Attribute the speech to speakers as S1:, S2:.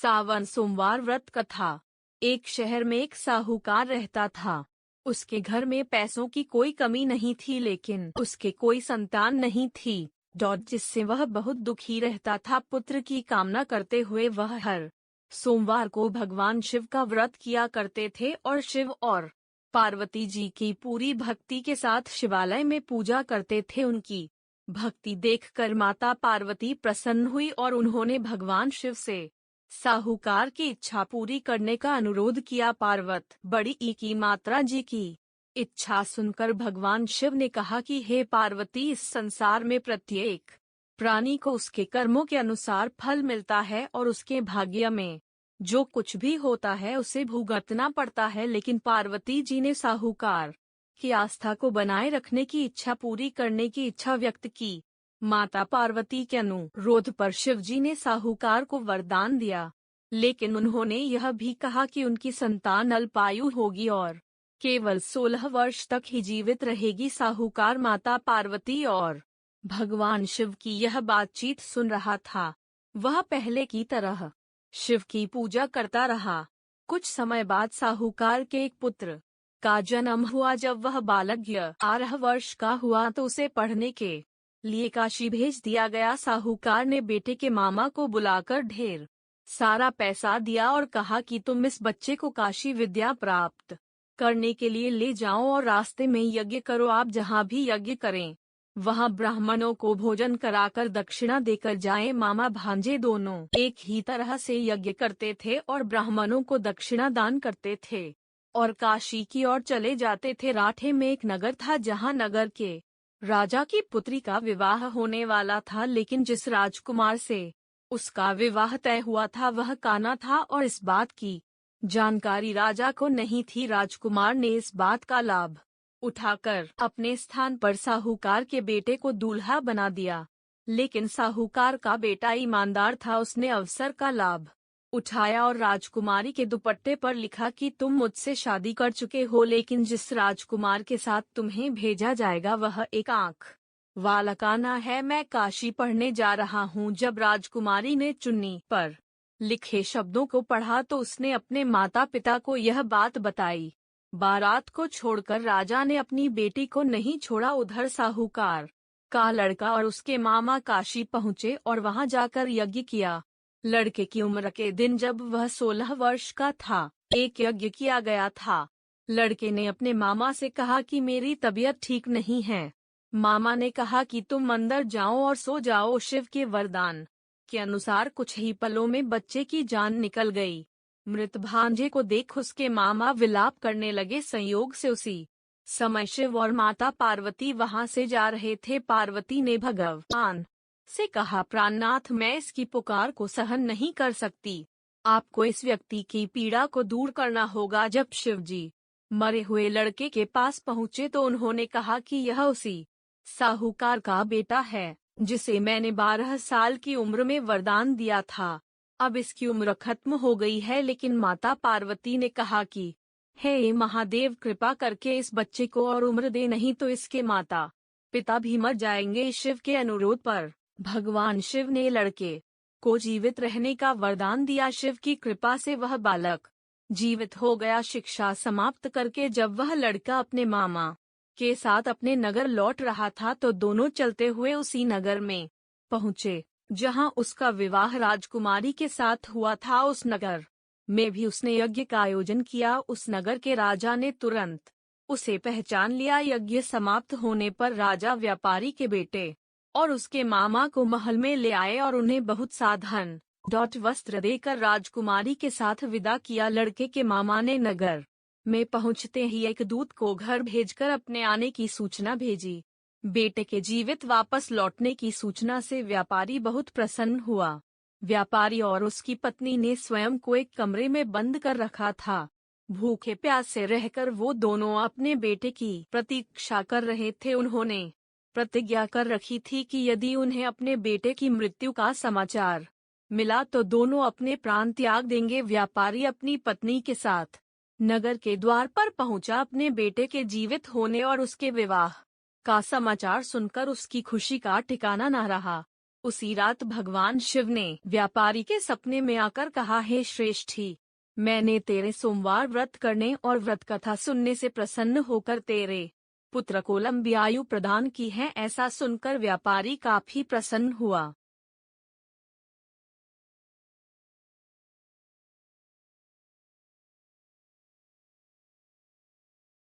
S1: सावन सोमवार व्रत कथा। एक शहर में एक साहूकार रहता था। उसके घर में पैसों की कोई कमी नहीं थी, लेकिन उसके कोई संतान नहीं थी, जिससे वह बहुत दुखी रहता था। पुत्र की कामना करते हुए वह हर सोमवार को भगवान शिव का व्रत किया करते थे और शिव और पार्वती जी की पूरी भक्ति के साथ शिवालय में पूजा करते थे। उनकी भक्ति देखकर माता पार्वती प्रसन्न हुई और उन्होंने भगवान शिव से साहूकार की इच्छा पूरी करने का अनुरोध किया। पार्वत बड़ी ई की मात्रा जी की इच्छा सुनकर भगवान शिव ने कहा कि हे पार्वती, इस संसार में प्रत्येक प्राणी को उसके कर्मों के अनुसार फल मिलता है और उसके भाग्य में जो कुछ भी होता है उसे भुगतना पड़ता है। लेकिन पार्वती जी ने साहूकार की आस्था को बनाए रखने की इच्छा पूरी करने की इच्छा व्यक्त की। माता पार्वती के अनुरोध पर शिवजी ने साहूकार को वरदान दिया, लेकिन उन्होंने यह भी कहा कि उनकी संतान अल्पायु होगी और केवल 16 वर्ष तक ही जीवित रहेगी। साहूकार माता पार्वती और भगवान शिव की यह बातचीत सुन रहा था। वह पहले की तरह शिव की पूजा करता रहा। कुछ समय बाद साहूकार के एक पुत्र का जन्म हुआ। जब वह बालक 11 वर्ष का हुआ तो उसे पढ़ने के लिए काशी भेज दिया गया। साहूकार ने बेटे के मामा को बुलाकर ढेर सारा पैसा दिया और कहा कि तुम इस बच्चे को काशी विद्या प्राप्त करने के लिए ले जाओ और रास्ते में यज्ञ करो। आप जहाँ भी यज्ञ करें वहाँ ब्राह्मणों को भोजन कराकर दक्षिणा देकर जाएं। मामा भांजे दोनों एक ही तरह से यज्ञ करते थे और ब्राह्मणों को दक्षिणा दान करते थे और काशी की ओर चले जाते थे। राठे में एक नगर था जहाँ नगर के राजा की पुत्री का विवाह होने वाला था, लेकिन जिस राजकुमार से उसका विवाह तय हुआ था वह काना था और इस बात की जानकारी राजा को नहीं थी। राजकुमार ने इस बात का लाभ उठाकर अपने स्थान पर साहूकार के बेटे को दूल्हा बना दिया, लेकिन साहूकार का बेटा ईमानदार था। उसने अवसर का लाभ उठाया और राजकुमारी के दुपट्टे पर लिखा कि तुम मुझसे शादी कर चुके हो, लेकिन जिस राजकुमार के साथ तुम्हें भेजा जाएगा वह एक आंख वाला काना है। मैं काशी पढ़ने जा रहा हूँ। जब राजकुमारी ने चुन्नी पर लिखे शब्दों को पढ़ा तो उसने अपने माता पिता को यह बात बताई। बारात को छोड़कर राजा ने अपनी बेटी को नहीं छोड़ा। उधर साहूकार का लड़का और उसके मामा काशी पहुँचे और वहां जाकर यज्ञ किया। लड़के की उम्र के दिन जब वह 16 वर्ष का था, एक यज्ञ किया गया था। लड़के ने अपने मामा से कहा कि मेरी तबीयत ठीक नहीं है। मामा ने कहा कि तुम अंदर जाओ और सो जाओ। शिव के वरदान के अनुसार कुछ ही पलों में बच्चे की जान निकल गई। मृत भांजे को देख उसके मामा विलाप करने लगे। संयोग से उसी समय शिव और माता पार्वती वहां से जा रहे थे। पार्वती ने भगवान से कहा, प्राणनाथ, मैं इसकी पुकार को सहन नहीं कर सकती। आपको इस व्यक्ति की पीड़ा को दूर करना होगा। जब शिवजी मरे हुए लड़के के पास पहुँचे तो उन्होंने कहा कि यह उसी साहूकार का बेटा है जिसे मैंने 12 साल की उम्र में वरदान दिया था। अब इसकी उम्र खत्म हो गई है। लेकिन माता पार्वती ने कहा कि हे महादेव, कृपा करके इस बच्चे को और उम्र दे, नहीं तो इसके माता पिता भी मर जाएंगे। शिव के अनुरोध पर भगवान शिव ने लड़के को जीवित रहने का वरदान दिया। शिव की कृपा से वह बालक जीवित हो गया। शिक्षा समाप्त करके जब वह लड़का अपने मामा के साथ अपने नगर लौट रहा था तो दोनों चलते हुए उसी नगर में पहुँचे जहां उसका विवाह राजकुमारी के साथ हुआ था। उस नगर में भी उसने यज्ञ का आयोजन किया। उस नगर के राजा ने तुरंत उसे पहचान लिया। यज्ञ समाप्त होने पर राजा व्यापारी के बेटे और उसके मामा को महल में ले आए और उन्हें बहुत साधन वस्त्र देकर राजकुमारी के साथ विदा किया। लड़के के मामा ने नगर में पहुंचते ही एक दूत को घर भेजकर अपने आने की सूचना भेजी। बेटे के जीवित वापस लौटने की सूचना से व्यापारी बहुत प्रसन्न हुआ। व्यापारी और उसकी पत्नी ने स्वयं को एक कमरे में बंद कर रखा था। भूखे प्यासे रहकर वो दोनों अपने बेटे की प्रतीक्षा कर रहे थे। उन्होंने प्रतिज्ञा कर रखी थी कि यदि उन्हें अपने बेटे की मृत्यु का समाचार मिला तो दोनों अपने प्राण त्याग देंगे। व्यापारी अपनी पत्नी के साथ नगर के द्वार पर पहुंचा। अपने बेटे के जीवित होने और उसके विवाह का समाचार सुनकर उसकी खुशी का ठिकाना न रहा। उसी रात भगवान शिव ने व्यापारी के सपने में आकर कहा, हे श्रेष्ठी, मैंने तेरे सोमवार व्रत करने और व्रत कथा सुनने से प्रसन्न होकर तेरे पुत्र को लंबी आयु प्रदान की है। ऐसा सुनकर व्यापारी काफी प्रसन्न हुआ।